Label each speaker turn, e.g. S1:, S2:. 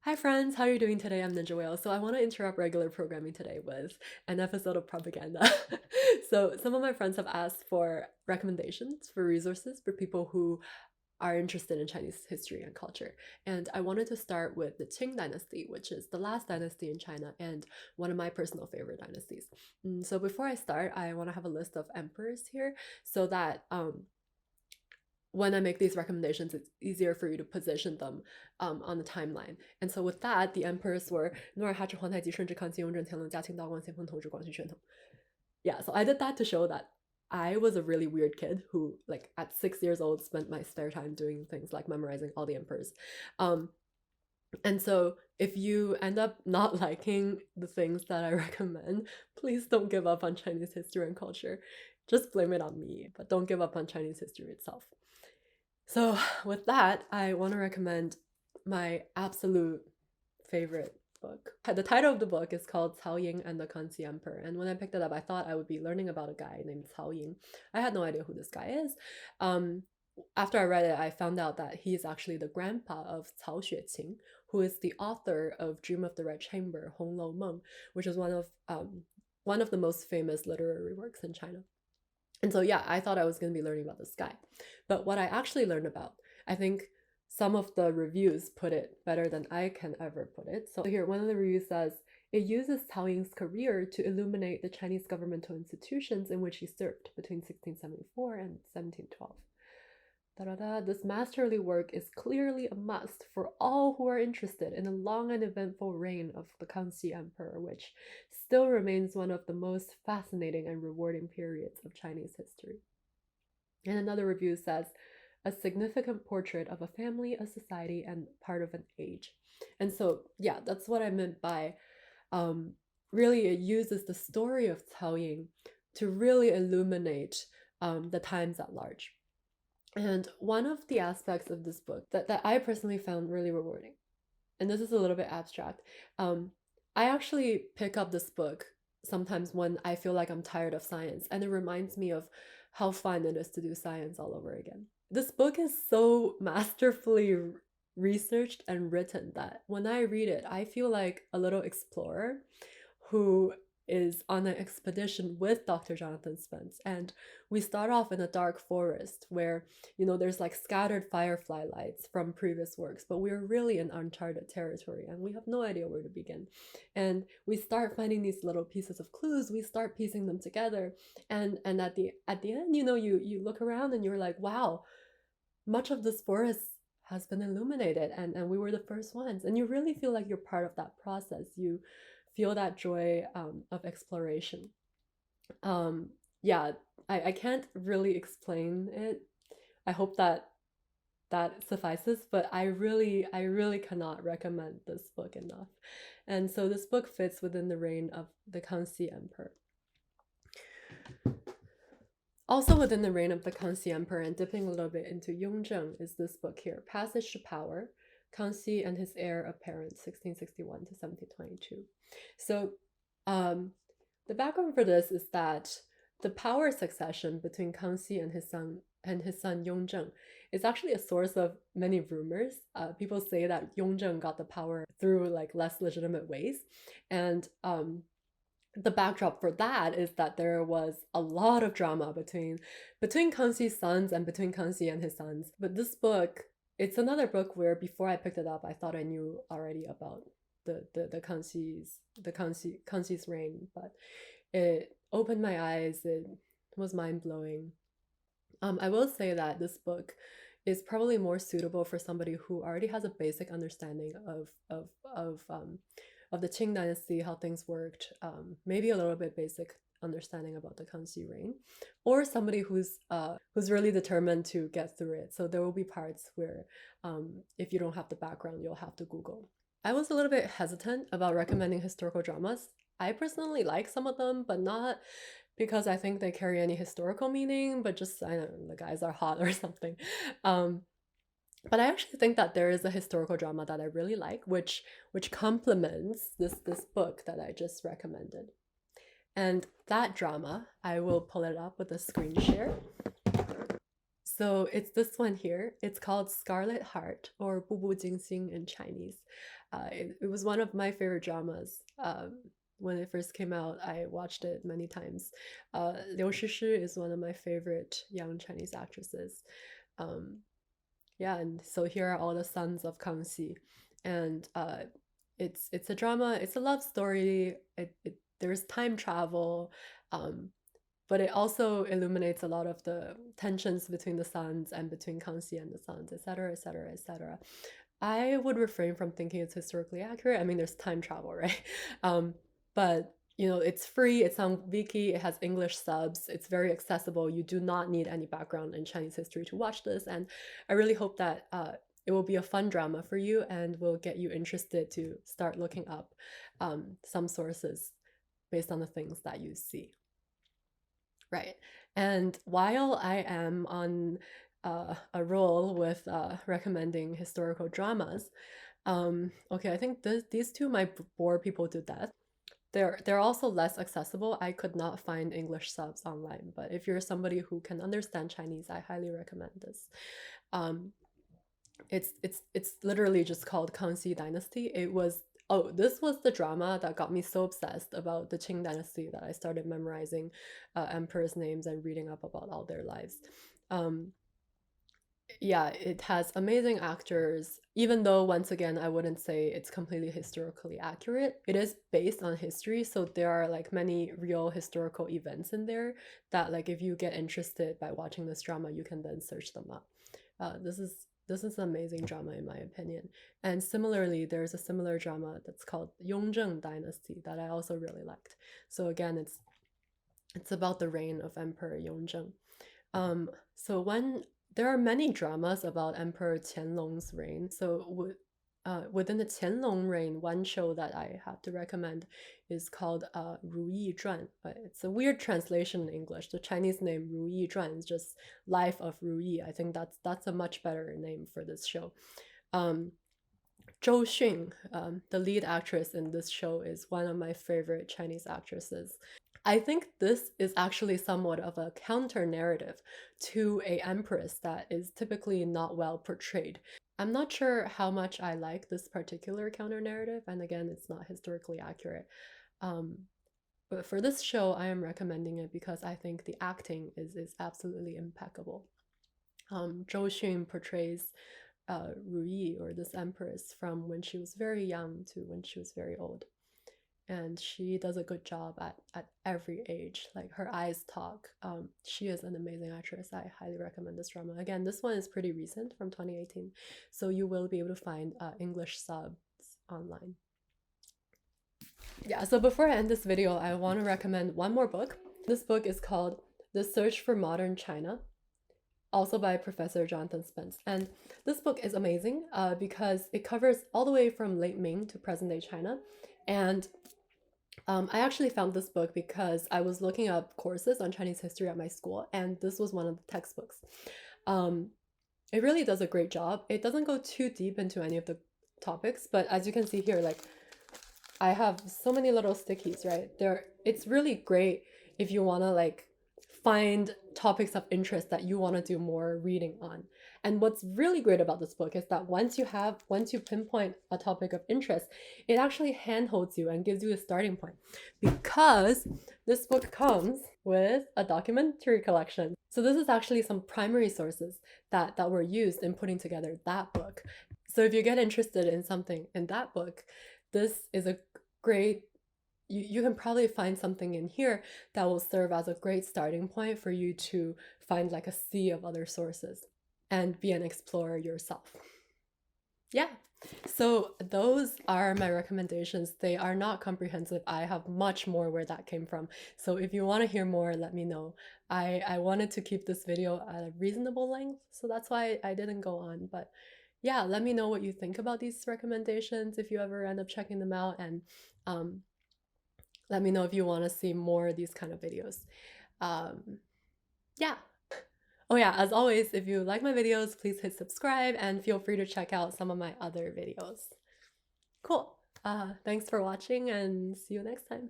S1: Hi friends, how are you doing today? I'm Ninja Whale. So I want to interrupt regular programming today with an episode of propaganda. So some of my friends have asked for recommendations for resources for people who are interested in Chinese history and culture. And I wanted to start with the Qing Dynasty, which is the last dynasty in China and one of my personal favorite dynasties. So before I start, I want to have a list of emperors here so that when I make these recommendations, it's easier for you to position them on the timeline. And so with that, the emperors were Yeah, so I did that to show that I was a really weird kid who, like, at 6 years old, spent my spare time doing things like memorizing all the emperors. And so if you end up not liking the things that I recommend, please don't give up on Chinese history and culture. Just blame it on me, but don't give up on Chinese history itself. So with that, I want to recommend my absolute favorite book. The title of the book is called Ts'ao Yin and the Kangxi Emperor. And when I picked it up, I thought I would be learning about a guy named Ts'ao Yin. I had no idea who this guy is. After I read it, I found out that he is actually the grandpa of Cao Xueqing, who is the author of Dream of the Red Chamber, Hong Lou Meng, which is one of the most famous literary works in China. And so, yeah, I thought I was going to be learning about this guy. But what I actually learned about, I think some of the reviews put it better than I can ever put it. So here, one of the reviews says, it uses Ts'ao Ying's career to illuminate the Chinese governmental institutions in which he served between 1674 and 1712. This masterly work is clearly a must for all who are interested in a long and eventful reign of the Kangxi Emperor, which still remains one of the most fascinating and rewarding periods of Chinese history. And another review says, a significant portrait of a family, a society, and part of an age. And so, yeah, that's what I meant by really it uses the story of Ts'ao Yin to really illuminate the times at large. And one of the aspects of this book that I personally found really rewarding, and this is a little bit abstract, I actually pick up this book sometimes when I feel like I'm tired of science, and it reminds me of how fun it is to do science all over again. This book is so masterfully researched and written that when I read it, I feel like a little explorer who is on an expedition with Dr. Jonathan Spence. And we start off in a dark forest where, there's like scattered firefly lights from previous works, but we're really in uncharted territory and we have no idea where to begin. And we start finding these little pieces of clues, we start piecing them together. And at the end, you look around and you're like, wow, much of this forest has been illuminated and we were the first ones. And you really feel like you're part of that process. You feel that joy of exploration. Yeah, I can't really explain it. I hope that suffices, but I really cannot recommend this book enough. And so this book fits within the reign of the Kangxi Emperor. Also within the reign of the Kangxi Emperor and dipping a little bit into Yongzheng is this book here, Passage to Power, Kangxi and his heir apparent, 1661 to 1722. So the background for this is that the power succession between Kangxi and his son Yongzheng is actually a source of many rumors. People say that Yongzheng got the power through like less legitimate ways, and the backdrop for that is that there was a lot of drama between Kangxi's sons and between Kangxi and his sons. But this book, it's another book where before I picked it up, I thought I knew already about the Kangxi's reign, but it opened my eyes. It was mind blowing. I will say that this book is probably more suitable for somebody who already has a basic understanding of the Qing Dynasty, how things worked, maybe a little bit basic understanding about the Kangxi reign, or somebody who's really determined to get through it. So there will be parts where if you don't have the background, you'll have to Google. I was a little bit hesitant about recommending historical dramas. I personally like some of them, but not because I think they carry any historical meaning, but just, I don't know, the guys are hot or something. But I actually think that there is a historical drama that I really like, which complements this book that I just recommended. And that drama, I will pull it up with a screen share. So it's this one here. It's called Scarlet Heart, or 步步惊心 in Chinese. It was one of my favorite dramas. When it first came out, I watched it many times. Liu Shishi is one of my favorite young Chinese actresses. Yeah, and so here are all the sons of Kangxi, and it's a drama. It's a love story. There's time travel, but it also illuminates a lot of the tensions between the sons and between Kangxi and the sons, etc., etc., etc. I would refrain from thinking it's historically accurate. I mean, there's time travel, right? But it's free, it's on Viki, it has English subs, it's very accessible. You do not need any background in Chinese history to watch this, and I really hope that it will be a fun drama for you and will get you interested to start looking up some sources based on the things that you see. Right. And while I am on a roll with recommending historical dramas, okay, I think these two might bore people to death. They're also less accessible. I could not find English subs online, but if you're somebody who can understand Chinese, I highly recommend this. It's literally just called Kangxi Dynasty. This was the drama that got me so obsessed about the Qing Dynasty that I started memorizing emperors' names and reading up about all their lives. Yeah, it has amazing actors, even though, once again, I wouldn't say it's completely historically accurate. It is based on history, so there are like many real historical events in there that, like, if you get interested by watching this drama, you can then search them up. This is an amazing drama in my opinion. And similarly, there's a similar drama that's called Yongzheng Dynasty that I also really liked. So again, it's about the reign of Emperor Yongzheng. So there are many dramas about Emperor Qianlong's reign. So within the Qianlong reign, one show that I have to recommend is called Ruyi Zhuan. It's a weird translation in English. The Chinese name Ruyi Zhuan is just Life of Ruyi. I think that's a much better name for this show. Zhou Xun, the lead actress in this show, is one of my favorite Chinese actresses. I think this is actually somewhat of a counter narrative to an empress that is typically not well portrayed. I'm not sure how much I like this particular counter narrative, and again, it's not historically accurate. But for this show, I am recommending it because I think the acting is absolutely impeccable. Zhou Xun portrays Ruyi, or this empress, from when she was very young to when she was very old. And she does a good job at every age. Like, her eyes talk. She is an amazing actress. I highly recommend this drama. Again, this one is pretty recent, from 2018, so you will be able to find English subs online. Yeah, so before I end this video, I want to recommend one more book. This book is called The Search for Modern China, also by Professor Jonathan Spence. And this book is amazing because it covers all the way from late Ming to present-day China. And I actually found this book because I was looking up courses on Chinese history at my school, and this was one of the textbooks. It really does a great job. It doesn't go too deep into any of the topics, but as you can see here, like, I have so many little stickies, right? It's really great if you want to, like, find topics of interest that you want to do more reading on. And what's really great about this book is that once you pinpoint a topic of interest, it actually handholds you and gives you a starting point, because this book comes with a documentary collection. So this is actually some primary sources that were used in putting together that book. So if you get interested in something in that book, this is a great, you can probably find something in here that will serve as a great starting point for you to find like a sea of other sources and be an explorer yourself. Yeah, so those are my recommendations. They are not comprehensive. I have much more where that came from. So if you want to hear more, let me know. I wanted to keep this video at a reasonable length, so that's why I didn't go on. But yeah, let me know what you think about these recommendations if you ever end up checking them out, and let me know if you want to see more of these kind of videos. Yeah. Oh yeah, as always, if you like my videos, please hit subscribe and feel free to check out some of my other videos. Cool. Thanks for watching, and see you next time.